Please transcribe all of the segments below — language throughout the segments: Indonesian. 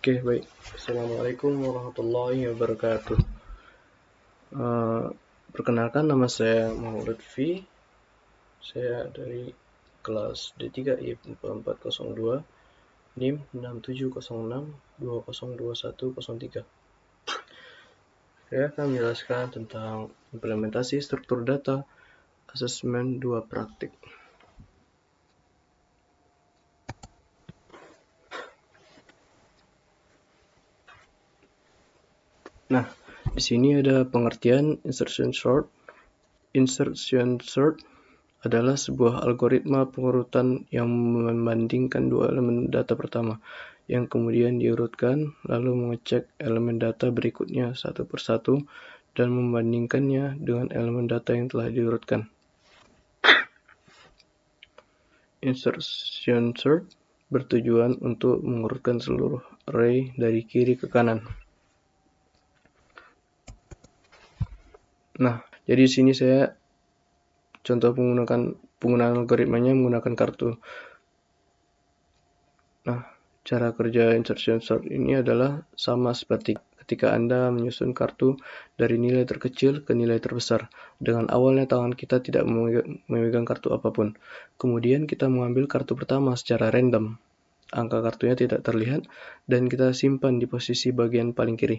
Oke, baik. Assalamualaikum warahmatullahi wabarakatuh. Eh, Perkenalkan, nama saya Muhammad Lutfi. Saya dari kelas D3 IIP 4402, NIM 6706202103. Saya akan menjelaskan tentang implementasi struktur data asesmen 2 praktik. Nah, di sini ada pengertian insertion sort. Insertion sort adalah sebuah algoritma pengurutan yang membandingkan dua elemen data pertama, yang kemudian diurutkan, lalu mengecek elemen data berikutnya satu persatu dan membandingkannya dengan elemen data yang telah diurutkan. Insertion sort bertujuan untuk mengurutkan seluruh array dari kiri ke kanan. Nah, jadi di sini saya contoh penggunaan algoritmanya menggunakan kartu. Nah, cara kerja insertion sort ini adalah sama seperti ketika Anda menyusun kartu dari nilai terkecil ke nilai terbesar. Dengan awalnya tangan kita tidak memegang kartu apapun. Kemudian kita mengambil kartu pertama secara random. Angka kartunya tidak terlihat dan kita simpan di posisi bagian paling kiri.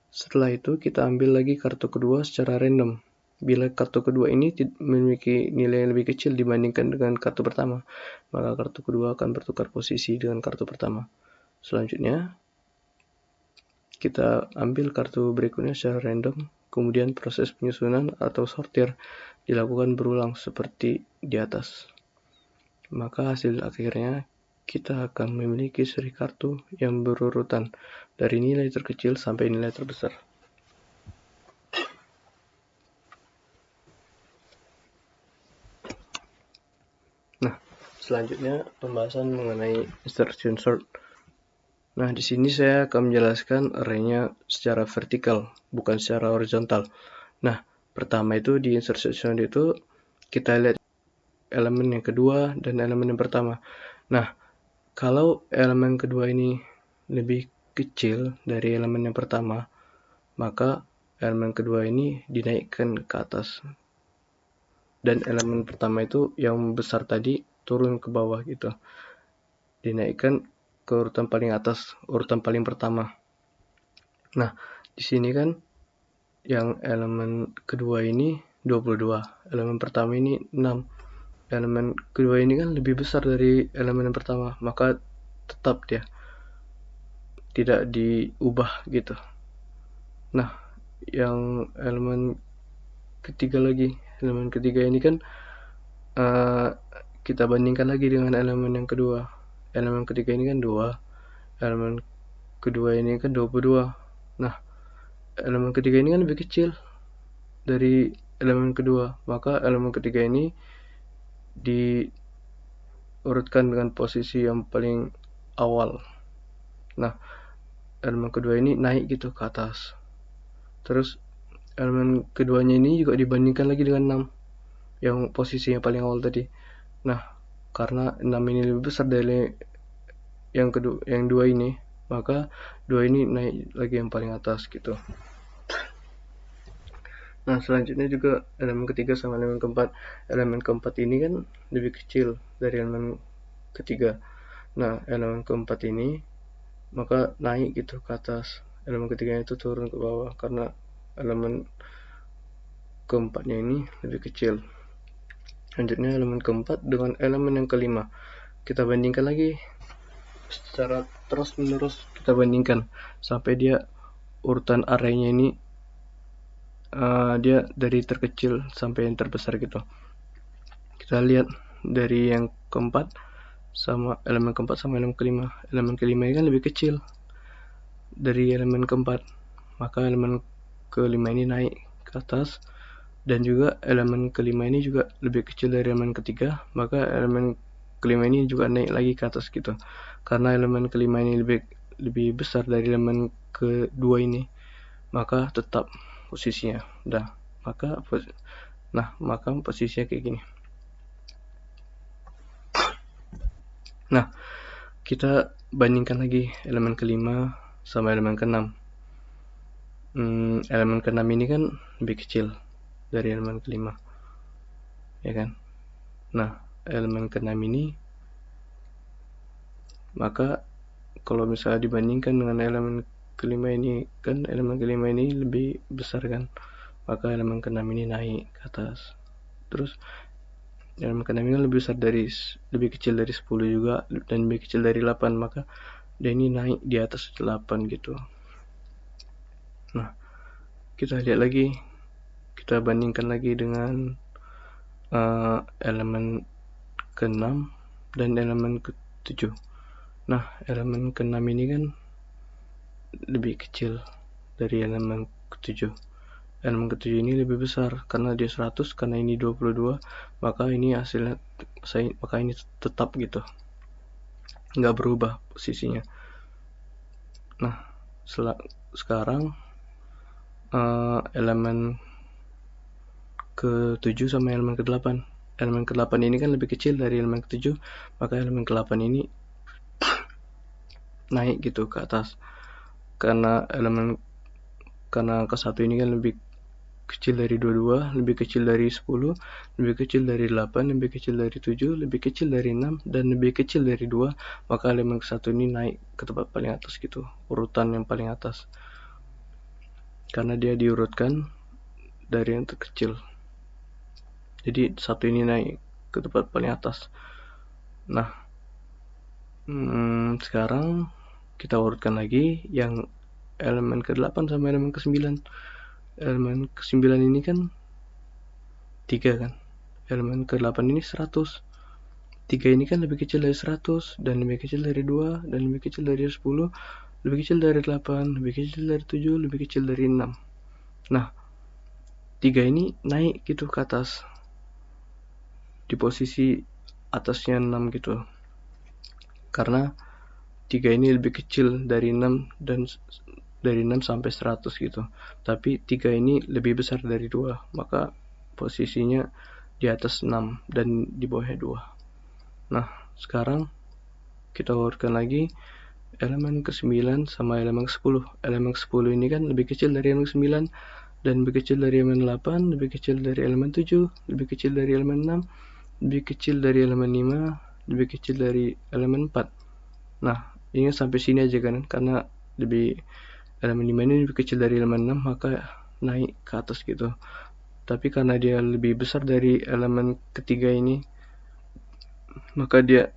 Setelah itu kita ambil lagi kartu kedua secara random. Bila kartu kedua ini memiliki nilai yang lebih kecil dibandingkan dengan kartu pertama, maka kartu kedua akan bertukar posisi dengan kartu pertama. Selanjutnya, kita ambil kartu berikutnya secara random, kemudian proses penyusunan atau sortir dilakukan berulang seperti di atas. Maka hasil akhirnya kita akan memiliki seri kartu yang berurutan dari nilai terkecil sampai nilai terbesar. Nah, selanjutnya pembahasan mengenai insertion sort. Nah, di sini saya akan menjelaskan array-nya secara vertikal, bukan secara horizontal. Nah, pertama itu di insertion sort itu kita lihat elemen yang kedua dan elemen yang pertama. Nah, kalau elemen kedua ini lebih kecil dari elemen yang pertama, maka elemen kedua ini dinaikkan ke atas. Dan elemen pertama itu yang besar tadi turun ke bawah gitu. Dinaikkan ke urutan paling atas, urutan paling pertama. Nah, di sini kan yang elemen kedua ini 22, elemen pertama ini 6. Elemen kedua ini kan lebih besar dari elemen yang pertama, maka tetap dia tidak diubah gitu. Nah, yang elemen ketiga lagi, elemen ketiga ini kan kita bandingkan lagi dengan elemen yang kedua. Elemen ketiga ini kan 2, elemen kedua ini kan 22. Nah, elemen ketiga ini kan lebih kecil dari elemen kedua, maka elemen ketiga ini diurutkan dengan posisi yang paling awal. Nah, elemen kedua ini naik gitu ke atas. Terus elemen keduanya ini juga dibandingkan lagi dengan 6, yang posisi yang paling awal tadi. Nah, karena 6 ini lebih besar dari yang kedua, yang 2 ini, maka 2 ini naik lagi yang paling atas gitu. Nah, selanjutnya juga elemen ketiga sama elemen keempat. Elemen keempat ini kan lebih kecil dari elemen ketiga. Nah, elemen keempat ini maka naik gitu ke atas. Elemen ketiganya itu turun ke bawah karena elemen keempatnya ini lebih kecil. Selanjutnya elemen keempat dengan elemen yang kelima. Kita bandingkan lagi secara terus menerus, kita bandingkan sampai dia urutan array-nya ini dia dari terkecil sampai yang terbesar gitu. Kita lihat dari yang keempat sama elemen keempat sama elemen kelima. Elemen kelima ini kan lebih kecil dari elemen keempat, maka elemen kelima ini naik ke atas, dan juga elemen kelima ini juga lebih kecil dari elemen ketiga, maka elemen kelima ini juga naik lagi ke atas gitu. Karena elemen kelima ini lebih besar dari elemen kedua ini, maka tetap posisinya maka posisinya kayak gini. Nah, kita bandingkan lagi elemen kelima sama elemen ke-6. Elemen ke-6 ini kan lebih kecil dari elemen ke-5, ya kan? Nah, elemen ke-6 ini, maka kalau misalnya dibandingkan dengan elemen ke-5 ini, kan elemen ke-5 ini lebih besar kan, maka elemen ke-6 ini naik ke atas. Terus elemen ke-6 ini lebih kecil dari 10 juga, dan lebih kecil dari 8, maka dia ini naik di atas 8 gitu. Nah, kita lihat lagi, kita bandingkan lagi dengan elemen ke-6 dan elemen ke-7. Nah, elemen ke-6 ini kan lebih kecil dari elemen ke-7. Elemen ke-7 ini lebih besar karena dia 100, karena ini 22, maka ini hasilnya maka ini tetap gitu, nggak berubah posisinya. Nah, sekarang elemen ke-7 sama elemen ke-8. Elemen ke-8 ini kan lebih kecil dari elemen ke-7, maka elemen ke-8 ini naik gitu ke atas. Karena ke-1 ini kan lebih kecil dari 22, lebih kecil dari 10, lebih kecil dari 8, lebih kecil dari 7, lebih kecil dari 6, dan lebih kecil dari 2, maka elemen ke-1 ini naik ke tempat paling atas gitu, urutan yang paling atas. Karena dia diurutkan dari yang terkecil. Jadi 1 ini naik ke tempat paling atas. Nah, sekarang kita urutkan lagi yang elemen ke-8 sama elemen ke-9. Elemen ke-9 ini kan 3 kan. Elemen ke-8 ini 100. 3 ini kan lebih kecil dari 100, dan lebih kecil dari 2, dan lebih kecil dari 10, lebih kecil dari 8, lebih kecil dari 7, lebih kecil dari 6. Nah, 3 ini naik gitu ke atas, di posisi atasnya 6 gitu. Karena 3 ini lebih kecil dari 6, dan dari 6 sampai 100 gitu. Tapi 3 ini lebih besar dari 2, maka posisinya di atas 6 dan di bawahnya 2. Nah, sekarang kita urutkan lagi elemen ke-9 sama elemen ke-10. Elemen ke-10 ini kan lebih kecil dari elemen ke-9, dan lebih kecil dari elemen 8, lebih kecil dari elemen 7, lebih kecil dari elemen 6, lebih kecil dari elemen 5, lebih kecil dari elemen 4. Nah, ini sampai sini aja kan, karena elemen 5 ini lebih kecil dari elemen 6, maka naik ke atas gitu. Tapi karena dia lebih besar dari elemen ketiga ini, maka dia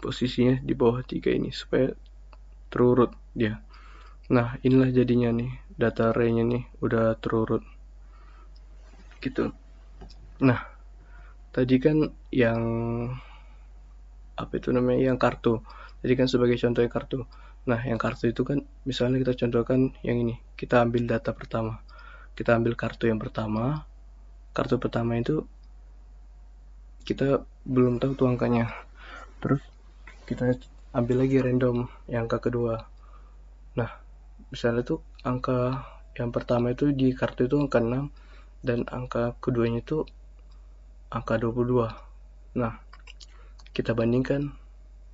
posisinya di bawah 3 ini, supaya terurut dia. Nah, inilah jadinya nih, data array-nya nih udah terurut gitu. Nah, tadi kan yang yang kartu. Jadi kan sebagai contohnya kartu. Nah, yang kartu itu kan misalnya kita contohkan yang ini. Kita ambil data pertama. Kita ambil kartu yang pertama. Kartu pertama itu kita belum tahu tuh angkanya. Terus kita ambil lagi random yang angka kedua. Nah, misalnya tuh angka yang pertama itu di kartu itu angka 6, dan angka keduanya itu angka 22. Nah, kita bandingkan,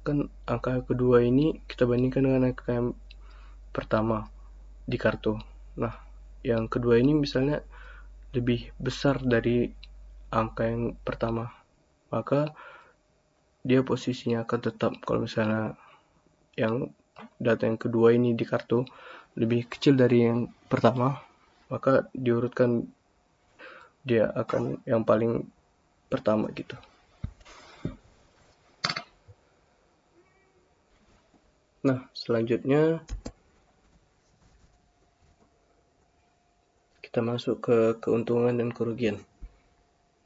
kan angka kedua ini kita bandingkan dengan angka yang pertama di kartu. Nah, yang kedua ini misalnya lebih besar dari angka yang pertama, maka dia posisinya akan tetap. Kalau misalnya yang data yang kedua ini di kartu lebih kecil dari yang pertama, maka diurutkan dia akan yang paling pertama gitu. Nah, selanjutnya kita masuk ke keuntungan dan kerugian.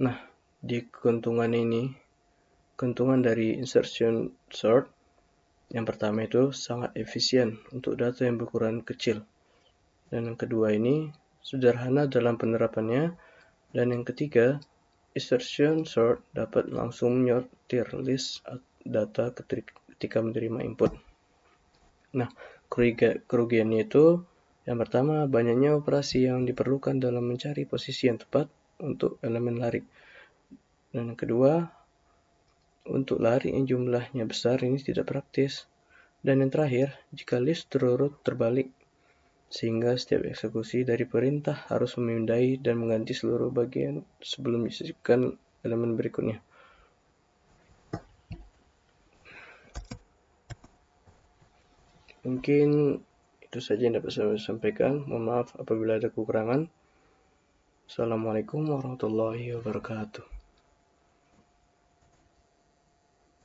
Nah, di keuntungan ini, keuntungan dari insertion sort, yang pertama itu sangat efisien untuk data yang berukuran kecil. Dan yang kedua ini sederhana dalam penerapannya. Dan yang ketiga, insertion sort dapat langsung menyortir list data ketika menerima input. Nah, kerugiannya itu yang pertama, banyaknya operasi yang diperlukan dalam mencari posisi yang tepat untuk elemen lari. Dan yang kedua, untuk lari yang jumlahnya besar ini tidak praktis. Dan yang terakhir, jika list terurut terbalik, sehingga setiap eksekusi dari perintah harus memindai dan mengganti seluruh bagian sebelum disisipkan elemen berikutnya. Mungkin itu saja yang dapat saya sampaikan. Mohon maaf apabila ada kekurangan. Assalamualaikum warahmatullahi wabarakatuh.